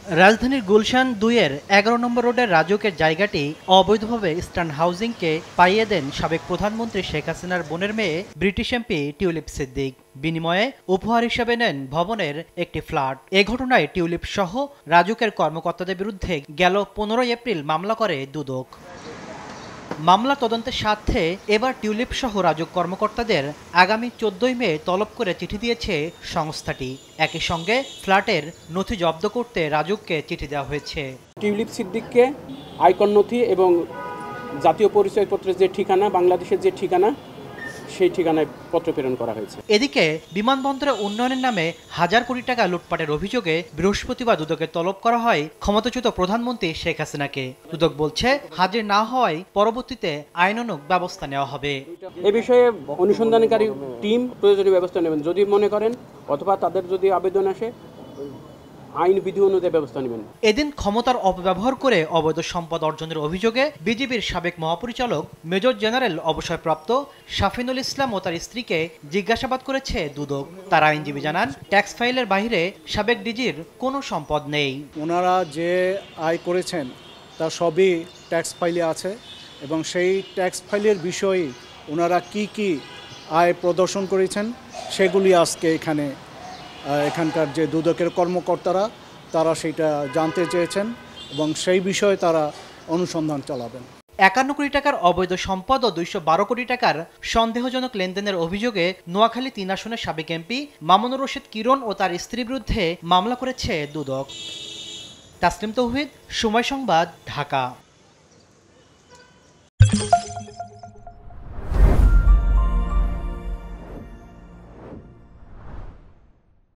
রাজধানীর গুলশান ২-এর ১১ নম্বর রোডের রাজুকের জায়গাটি অবৈধভাবে ইস্টার্ন হাউজিংকে পাইয়ে দেন সাবেক প্রধানমন্ত্রী শেখ হাসিনার বোনের মেয়ে ব্রিটিশ এমপি টিউলিপ সিদ্দিক। বিনিময়ে উপহার হিসেবে নেন ভবনের একটি ফ্ল্যাট। এ ঘটনায় টিউলিপ সহ রাজুকের কর্মকর্তাদের বিরুদ্ধে গেল ১৫ এপ্রিল মামলা করে দুদক। মামলা তদন্তের স্বার্থে এবার টিউলিপ সহ রাজুক কর্মকর্তাদের আগামী ১৪ মে তলব করে চিঠি দিয়েছে সংস্থাটি। একই সঙ্গে ফ্ল্যাটের নথি জব্দ করতে রাজুককে চিঠি দেওয়া হয়েছে। টিউলিপ সিদ্দিককে আয়কর নথি এবং জাতীয় পরিচয়পত্রের যে ঠিকানা, বাংলাদেশের যে ঠিকানা, সেই ঠিকানায় পত্র প্রেরণ করা হয়েছে। এদিকে বিমানবন্দরের উন্নয়নের নামে হাজার কোটি টাকা লুটপাটের অভিযোগে বৃহস্পতিবার দুদকে তলব করা হয় ক্ষমতাচ্যুত প্রধানমন্ত্রী শেখ হাসিনাকে। দুদক বলছে, হাজির না হওয়ায় পরবর্তীতে আইনানুগ ব্যবস্থা নেওয়া হবে। এ বিষয়ে অনুসন্ধানকারী টিম প্রয়োজনীয় ব্যবস্থা নেবেন যদি মনে করেন, অথবা তাদের যদি আবেদন আসে আইন বিধি অনুযায়ী ব্যবস্থা নেবেন। এদিন ক্ষমতার অপব্যবহার করে অবৈধ সম্পদ অর্জনের অভিযোগে বিজিবির সাবেক মহাপরিচালক মেজর জেনারেল অবসরপ্রাপ্ত শাফিনুল ইসলাম ও তার স্ত্রীকে জিজ্ঞাসাবাদ করেছে দুদক। তার আইনজীবী জানান, ট্যাক্স ফাইলের বাইরে সাবেক ডিজির কোনো সম্পদ নেই। ওনারা যে আয় করেছেন তা সবই ট্যাক্স ফাইলে আছে এবং সেই ট্যাক্স ফাইলের বিষয়ে ওনারা কি আয় প্রদর্শন করেছেন সেগুলি আজকে এখানকার যে দুদকের কর্মকর্তারা তারা সেটা জানতে চেয়েছেন এবং সেই বিষয়ে তারা অনুসন্ধান চালাবেন। ৫১ কোটি টাকার অবৈধ সম্পদ ও ২১২ কোটি টাকার সন্দেহজনক লেনদেনের অভিযোগে নোয়াখালী ৩ আসনের সাবেক এমপি মামুনুর রশিদ কিরণ ও তার স্ত্রীর বিরুদ্ধে মামলা করেছে দুদক। তাসলিম তৌহিদ, সময় সংবাদ, ঢাকা।